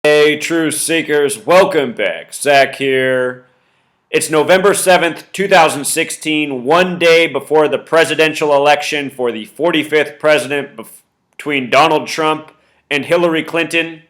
Hey, truth seekers, welcome back. Zach here. It's November 7th, 2016, one day before the presidential election for the 45th president between Donald Trump and Hillary Clinton.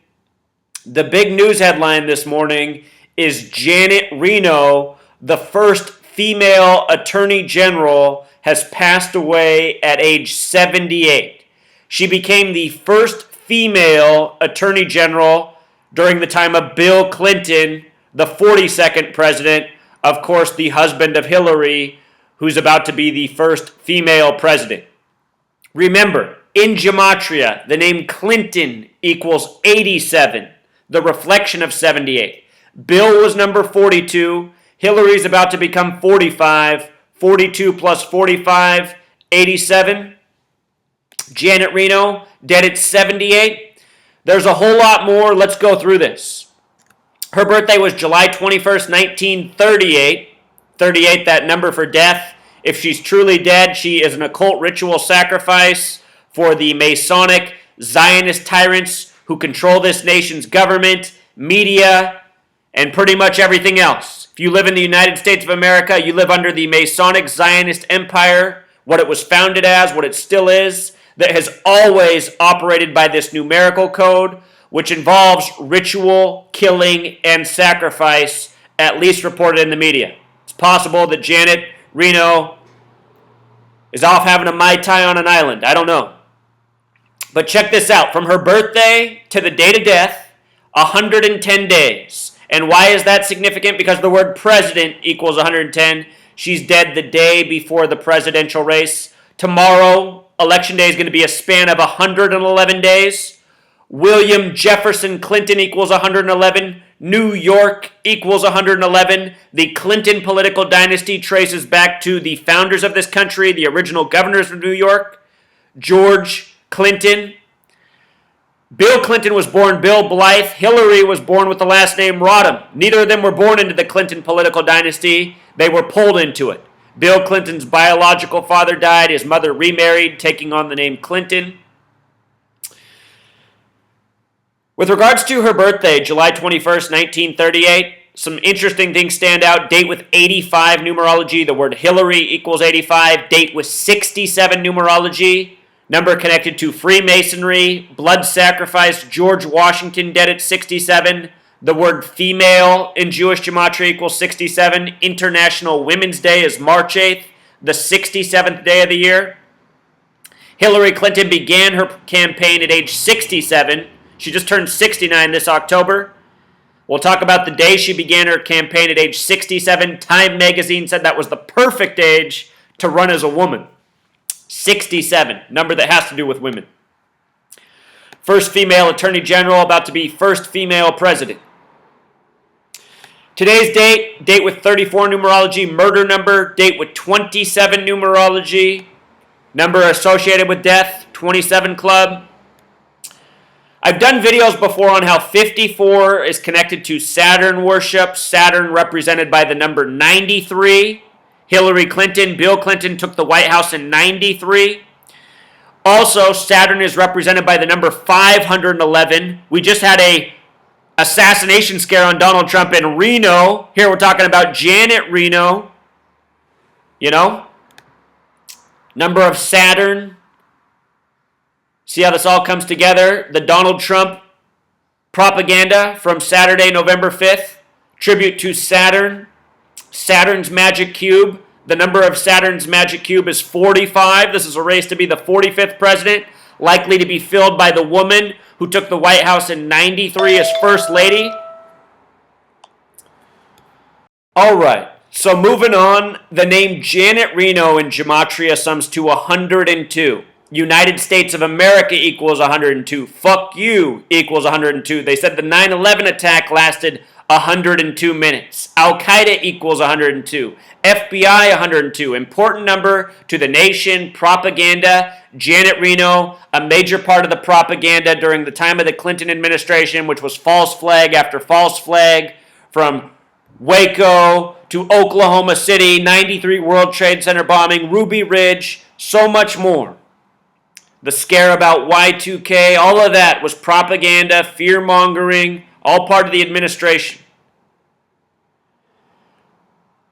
The big news headline this morning is Janet Reno, the first female attorney general, has passed away at age 78. She became the first female attorney general during the time of Bill Clinton, the 42nd president, of course, the husband of Hillary, who's about to be the first female president. Remember, in gematria, the name Clinton equals 87, the reflection of 78. Bill was number 42. Hillary's about to become 45. 42 plus 45, 87. Janet Reno, dead at 78. There's a whole lot more. Let's go through this. Her birthday was July 21st, 1938. 38, that number for death. If she's truly dead, she is an occult ritual sacrifice for the Masonic Zionist tyrants who control this nation's government, media, and pretty much everything else. If you live in the United States of America, you live under the Masonic Zionist Empire, what it was founded as, what it still is, that has always operated by this numerical code, which involves ritual, killing, and sacrifice, at least reported in the media. It's possible that Janet Reno is off having a Mai Tai on an island. I don't know. But check this out. From her birthday to the date of death, 110 days. And why is that significant? Because the word president equals 110. She's dead the day before the presidential race. Tomorrow, Election Day, is going to be a span of 111 days. William Jefferson Clinton equals 111. New York equals 111. The Clinton political dynasty traces back to the founders of this country, the original governors of New York, George Clinton. Bill Clinton was born Bill Blythe. Hillary was born with the last name Rodham. Neither of them were born into the Clinton political dynasty. They were pulled into it. Bill Clinton's biological father died. His mother remarried, taking on the name Clinton. With regards to her birthday, July 21st, 1938, some interesting things stand out. Date with 85 numerology. The word Hillary equals 85. Date with 67 numerology. Number connected to Freemasonry, blood sacrifice, George Washington dead at 67. The word female in Jewish gematria equals 67. International Women's Day is March 8th, the 67th day of the year. Hillary Clinton began her campaign at age 67. She just turned 69 this October. We'll talk about the day she began her campaign at age 67. Time magazine said that was the perfect age to run as a woman. 67, number that has to do with women. First female attorney general, about to be first female president. Today's date with 34 numerology, murder number, date with 27 numerology, number associated with death, 27 club. I've done videos before on how 54 is connected to Saturn worship, Saturn represented by the number 93. Hillary Clinton, Bill Clinton took the White House in 93. Also, Saturn is represented by the number 511. We just had a assassination scare on Donald Trump in Reno. Here we're talking about Janet Reno. You know? Number of Saturn. See how this all comes together? The Donald Trump propaganda from Saturday, November 5th. Tribute to Saturn. Saturn's magic cube. The number of Saturn's magic cube is 45. This is a race to be the 45th president, likely to be filled by the woman who took the White House in 93 as First Lady. All right, so moving on, the name Janet Reno in gematria sums to 102. United States of America equals 102. Fuck you equals 102. They said the 9/11 attack lasted 102 minutes. Al-Qaeda equals 102. FBI 102. Important number to the nation. Propaganda. Janet Reno, a major part of the propaganda during the time of the Clinton administration, which was false flag after false flag, from Waco to Oklahoma City, 93 World Trade Center bombing, Ruby Ridge, so much more. The scare about Y2K, all of that was propaganda, fear-mongering, all part of the administration.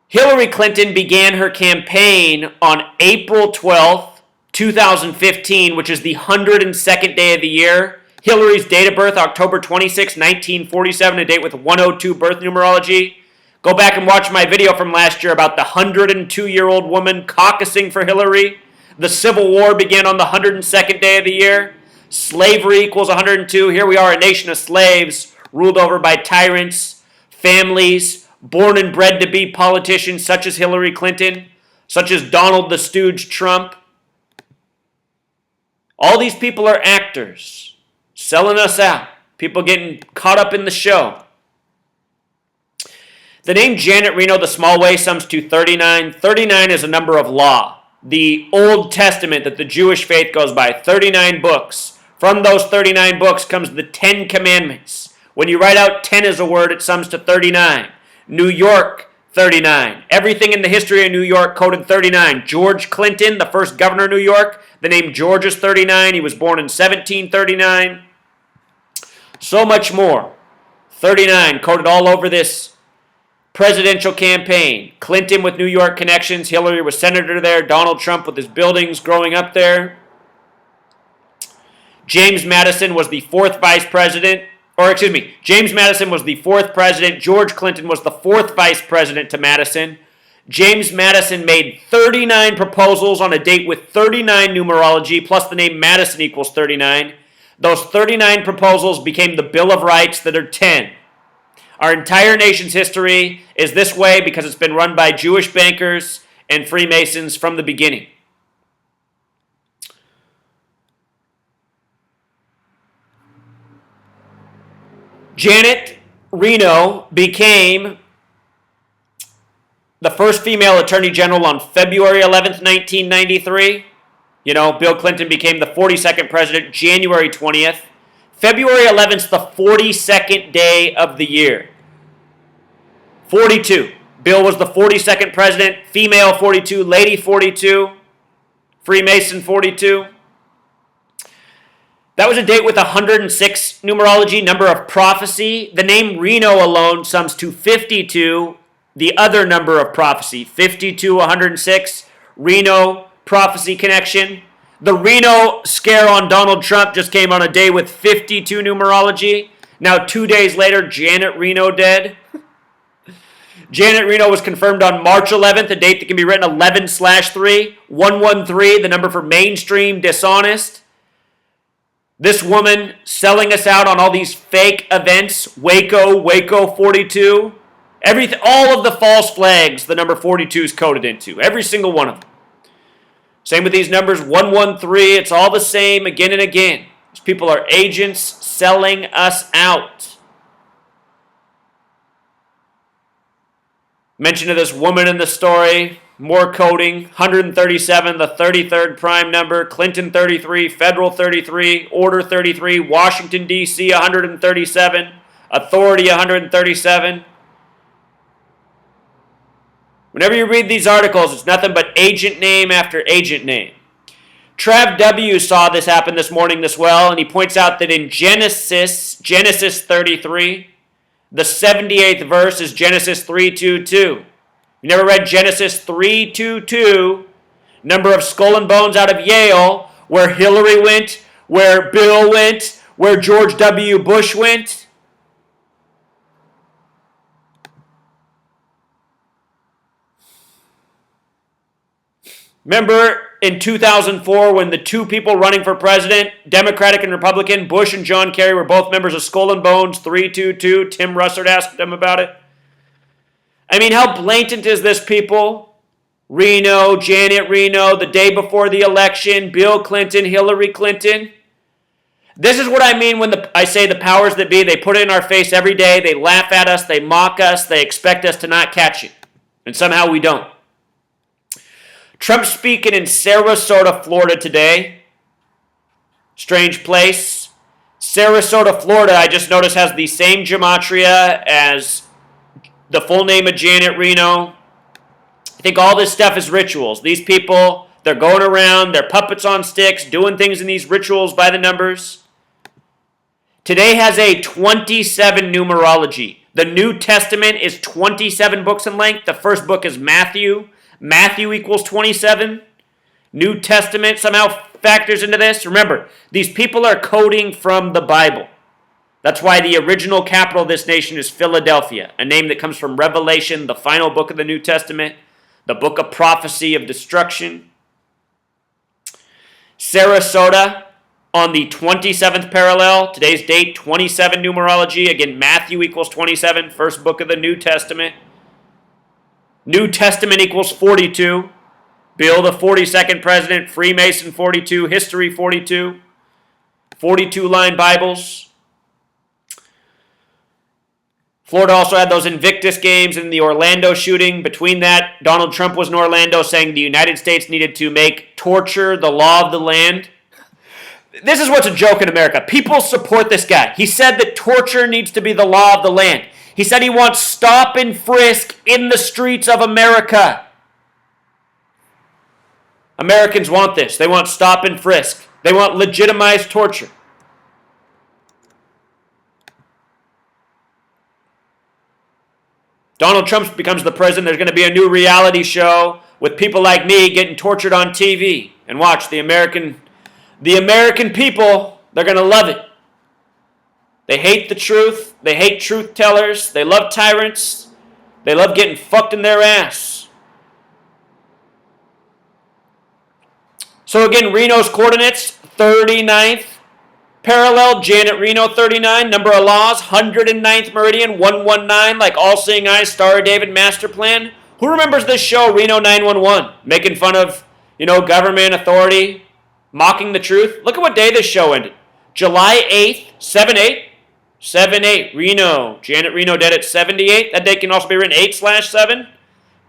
Hillary Clinton began her campaign on April 12th, 2015, which is the 102nd day of the year. Hillary's date of birth, October 26, 1947, a date with 102 birth numerology. Go back and watch my video from last year about the 102-year-old woman caucusing for Hillary. The Civil War began on the 102nd day of the year. Slavery equals 102. Here we are, a nation of slaves, ruled over by tyrants, families, born and bred to be politicians such as Hillary Clinton, such as Donald the Stooge Trump. All these people are actors, selling us out. People getting caught up in the show. The name Janet Reno, the small way, sums to 39. 39 is a number of law. The Old Testament that the Jewish faith goes by, 39 books. From those 39 books comes the 10 Commandments. When you write out 10 as a word, it sums to 39. New York, 39. Everything in the history of New York coded 39. George Clinton, the first governor of New York, the name George is 39. He was born in 1739. So much more. 39 coded all over this presidential campaign. Clinton with New York connections. Hillary was senator there. Donald Trump with his buildings growing up there. James Madison was the fourth vice president. James Madison was the fourth president. George Clinton was the fourth vice president to Madison. James Madison made 39 proposals on a date with 39 numerology, plus the name Madison equals 39. Those 39 proposals became the Bill of Rights that are 10. Our entire nation's history is this way because it's been run by Jewish bankers and Freemasons from the beginning. Janet Reno became the first female attorney general on February 11th, 1993. Bill Clinton became the 42nd president January 20th. February 11th is the 42nd day of the year. 42. Bill was the 42nd president, female 42, lady 42, Freemason 42. That was a date with 106 numerology, number of prophecy. The name Reno alone sums to 52, the other number of prophecy. 52, 106, Reno prophecy connection. The Reno scare on Donald Trump just came on a day with 52 numerology. Now 2 days later, Janet Reno dead. Janet Reno was confirmed on March 11th, a date that can be written 11/3, 113, the number for mainstream dishonest. This woman selling us out on all these fake events, Waco 42, all of the false flags the number 42 is coded into, every single one of them. Same with these numbers, 113, it's all the same again and again. These people are agents selling us out. Mention of this woman in the story, more coding, 137, the 33rd prime number, Clinton 33, Federal 33, Order 33, Washington, D.C. 137, Authority 137. Whenever you read these articles, it's nothing but agent name after agent name. Trav W. saw this happen this morning as well, and he points out that in Genesis 33, the 78th verse is Genesis 3:22. You never read Genesis 3:22, number of skull and bones out of Yale, where Hillary went, where Bill went, where George W. Bush went? Remember in 2004 when the two people running for president, Democratic and Republican, Bush and John Kerry, were both members of Skull and Bones 322? Tim Russert asked them about it. I mean, how blatant is this, people? Reno, Janet Reno, the day before the election, Bill Clinton, Hillary Clinton. This is what I mean when I say the powers that be, they put it in our face every day, they laugh at us, they mock us, they expect us to not catch it. And somehow we don't. Trump speaking in Sarasota, Florida today. Strange place. Sarasota, Florida, I just noticed, has the same gematria as the full name of Janet Reno. I think all this stuff is rituals. These people, they're going around, they're puppets on sticks, doing things in these rituals by the numbers. Today has a 27 numerology. The New Testament is 27 books in length. The first book is Matthew. Matthew equals 27. New Testament somehow factors into this. Remember, these people are coding from the Bible. That's why the original capital of this nation is Philadelphia, a name that comes from Revelation, the final book of the New Testament, the book of prophecy of destruction. Sarasota on the 27th parallel. Today's date, 27 numerology. Again, Matthew equals 27, first book of the New Testament. New Testament equals 42. Bill, the 42nd president. Freemason, 42. History, 42. 42-line Bibles. Florida also had those Invictus games and the Orlando shooting. Between that, Donald Trump was in Orlando saying the United States needed to make torture the law of the land. This is what's a joke in America. People support this guy. He said that torture needs to be the law of the land. He said he wants stop and frisk in the streets of America. Americans want this. They want stop and frisk. They want legitimized torture. Donald Trump becomes the president. There's going to be a new reality show with people like me getting tortured on TV. And watch, the American people, they're going to love it. They hate the truth. They hate truth tellers. They love tyrants. They love getting fucked in their ass. So again, Reno's coordinates, 39th parallel, Janet Reno 39, number of laws, 109th meridian, 119, like all-seeing eyes, Star of David master plan. Who remembers this show, Reno 911, making fun of, government authority, mocking the truth? Look at what day this show ended. July 8th, 7-8, 7-8, Reno. Janet Reno dead at 78. That day can also be written 8/7.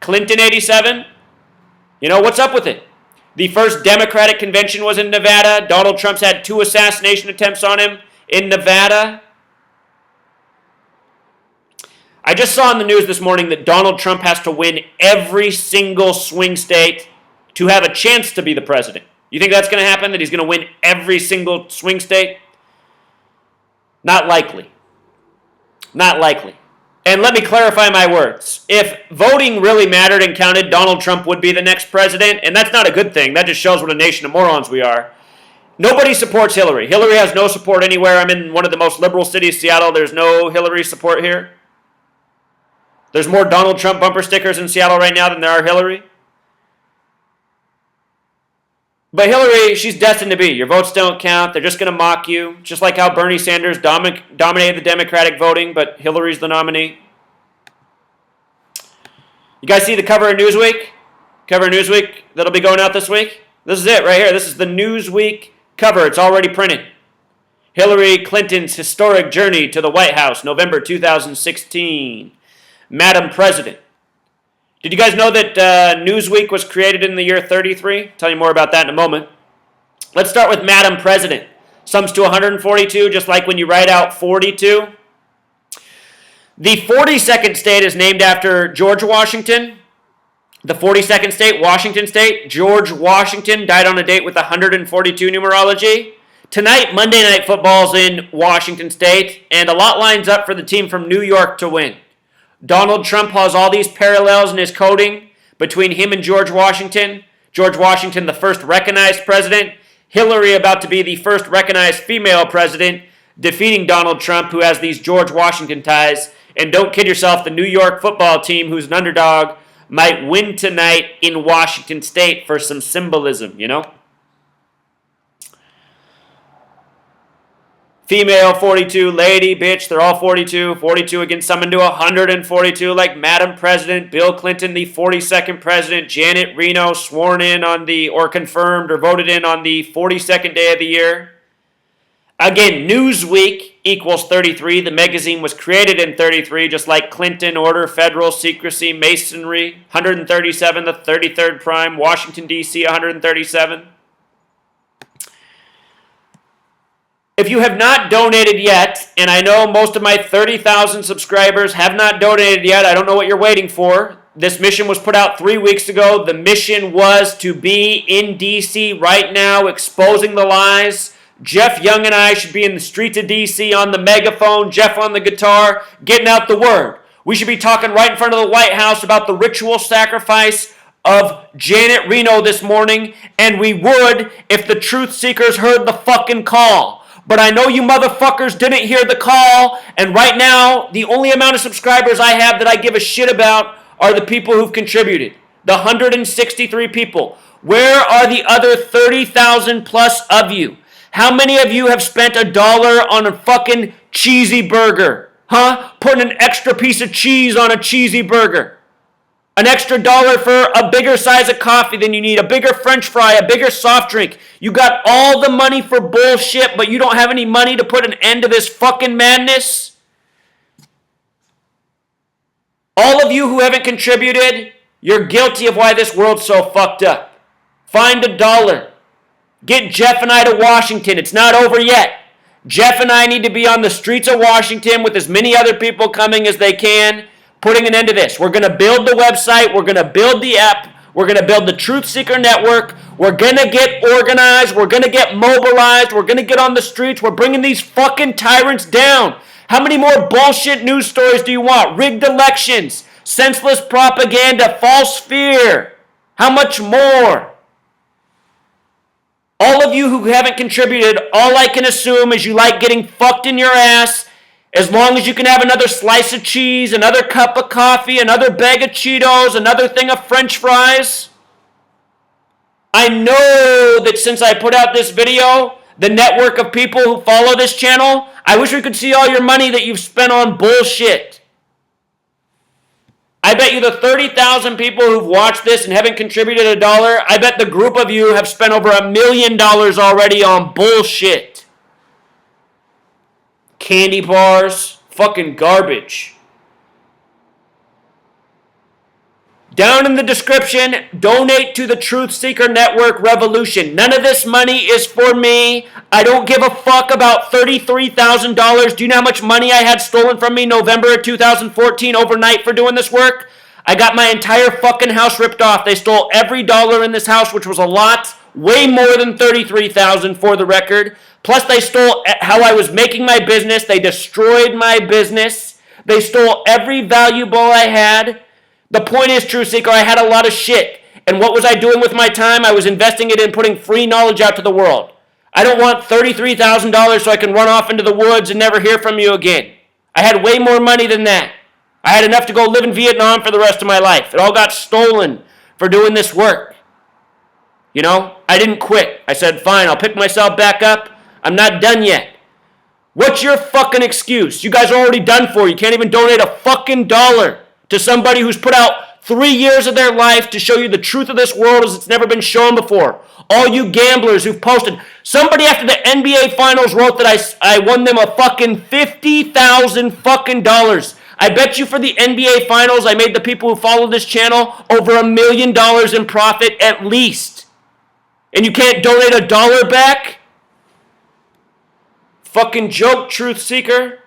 Clinton 87. What's up with it? The first Democratic convention was in Nevada. Donald Trump's had 2 assassination attempts on him in Nevada. I just saw in the news this morning that Donald Trump has to win every single swing state to have a chance to be the president. You think that's going to happen, that he's going to win every single swing state? Not likely. Not likely. And let me clarify my words. If voting really mattered and counted, Donald Trump would be the next president, and that's not a good thing. That just shows what a nation of morons we are. Nobody supports Hillary. Hillary has no support anywhere. I'm in one of the most liberal cities, Seattle. There's no Hillary support here. There's more Donald Trump bumper stickers in Seattle right now than there are Hillary. But Hillary, she's destined to be. Your votes don't count. They're just going to mock you. Just like how Bernie Sanders dominated the Democratic voting, but Hillary's the nominee. You guys see the cover of Newsweek? Cover of Newsweek that'll be going out this week? This is it right here. This is the Newsweek cover. It's already printed. Hillary Clinton's historic journey to the White House, November 2016. Madam President. Did you guys know that Newsweek was created in the year 33? Tell you more about that in a moment. Let's start with Madam President. Sums to 142, just like when you write out 42. The 42nd state is named after George Washington. The 42nd state, Washington State. George Washington died on a date with 142 numerology. Tonight, Monday Night Football's in Washington State, and a lot lines up for the team from New York to win. Donald Trump has all these parallels in his coding between him and George Washington. George Washington, the first recognized president. Hillary about to be the first recognized female president, defeating Donald Trump, who has these George Washington ties. And don't kid yourself, the New York football team, who's an underdog, might win tonight in Washington State for some symbolism, Female 42, lady, bitch, they're all 42. 42 against someone to 142, like Madam President, Bill Clinton, the 42nd president, Janet Reno, sworn in on or confirmed or voted in on the 42nd day of the year. Again, Newsweek equals 33. The magazine was created in 33, just like Clinton, order, federal, secrecy, masonry, 137, the 33rd prime, Washington, D.C., 137. If you have not donated yet, and I know most of my 30,000 subscribers have not donated yet, I don't know what you're waiting for. This mission was put out 3 weeks ago. The mission was to be in D.C. right now, exposing the lies, Jeff Young and I should be in the streets of D.C. on the megaphone, Jeff on the guitar, getting out the word. We should be talking right in front of the White House about the ritual sacrifice of Janet Reno this morning, and we would if the truth seekers heard the fucking call. But I know you motherfuckers didn't hear the call, and right now, the only amount of subscribers I have that I give a shit about are the people who've contributed. The 163 people. Where are the other 30,000 plus of you? How many of you have spent $1 on a fucking cheesy burger? Huh? Putting an extra piece of cheese on a cheesy burger. An extra $1 for a bigger size of coffee than you need, a bigger French fry, a bigger soft drink. You got all the money for bullshit, but you don't have any money to put an end to this fucking madness? All of you who haven't contributed, you're guilty of why this world's so fucked up. Find $1. Get Jeff and I to Washington. It's not over yet. Jeff and I need to be on the streets of Washington with as many other people coming as they can, putting an end to this. We're going to build the website. We're going to build the app. We're going to build the Truth Seeker Network. We're going to get organized. We're going to get mobilized. We're going to get on the streets. We're bringing these fucking tyrants down. How many more bullshit news stories do you want? Rigged elections, senseless propaganda, false fear. How much more? All of you who haven't contributed, all I can assume is you like getting fucked in your ass. As long as you can have another slice of cheese, another cup of coffee, another bag of Cheetos, another thing of French fries. I know that since I put out this video, the network of people who follow this channel, I wish we could see all your money that you've spent on bullshit. I bet you the 30,000 people who've watched this and haven't contributed $1, I bet the group of you have spent over $1 million already on bullshit. Candy bars, fucking garbage. Down in the description, donate to the Truth Seeker Network Revolution. None of this money is for me. I don't give a fuck about $33,000. Do you know how much money I had stolen from me November of 2014 overnight for doing this work? I got my entire fucking house ripped off. They stole every dollar in this house, which was a lot. Way more than $33,000 for the record. Plus they stole how I was making my business. They destroyed my business. They stole every valuable I had. The point is, True Seeker, I had a lot of shit. And what was I doing with my time? I was investing it in putting free knowledge out to the world. I don't want $33,000 so I can run off into the woods and never hear from you again. I had way more money than that. I had enough to go live in Vietnam for the rest of my life. It all got stolen for doing this work. You know, I didn't quit. I said, fine, I'll pick myself back up. I'm not done yet. What's your fucking excuse? You guys are already done for. You can't even donate a fucking dollar to somebody who's put out 3 years of their life to show you the truth of this world as it's never been shown before. All you gamblers who've posted. Somebody after the NBA Finals wrote that I won them a fucking $50,000 fucking dollars. I bet you for the NBA Finals I made the people who follow this channel over $1 million in profit at least. And you can't donate $1 back? Fucking joke, Truth Seeker.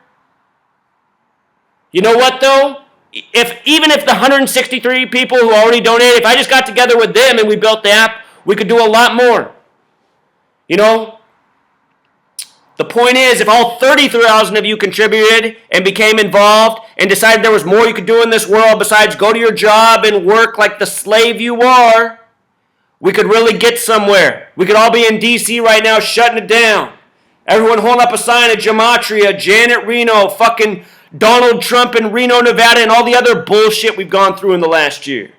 You know what though? Even if the 163 people who already donated, if I just got together with them and we built the app, we could do a lot more. You know? The point is, if all 30,000 of you contributed and became involved and decided there was more you could do in this world besides go to your job and work like the slave you are, we could really get somewhere. We could all be in D.C. right now shutting it down. Everyone holding up a sign of Gematria, Janet Reno, fucking Donald Trump in Reno, Nevada, and all the other bullshit we've gone through in the last year.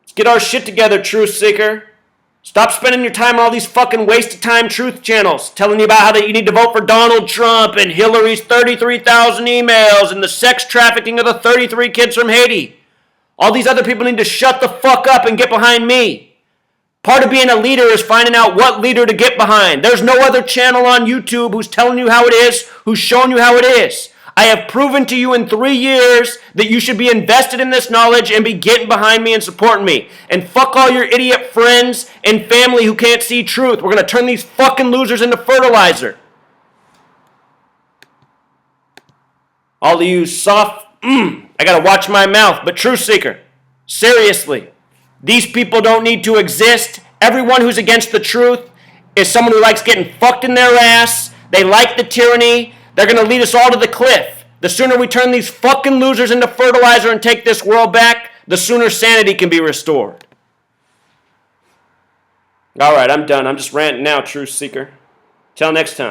Let's get our shit together, Truth Seeker. Stop spending your time on all these fucking wasted time truth channels telling you about how that you need to vote for Donald Trump and Hillary's 33,000 emails and the sex trafficking of the 33 kids from Haiti. All these other people need to shut the fuck up and get behind me. Part of being a leader is finding out what leader to get behind. There's no other channel on YouTube who's telling you how it is, who's showing you how it is. I have proven to you in 3 years that you should be invested in this knowledge and be getting behind me and supporting me. And fuck all your idiot friends and family who can't see truth. We're going to turn these fucking losers into fertilizer. All of you soft, I gotta watch my mouth, but truth seeker, seriously, these people don't need to exist. Everyone who's against the truth is someone who likes getting fucked in their ass. They like the tyranny. They're gonna lead us all to the cliff. The sooner we turn these fucking losers into fertilizer and take this world back, the sooner sanity can be restored. All right, I'm done. I'm just ranting now, truth seeker. Till next time.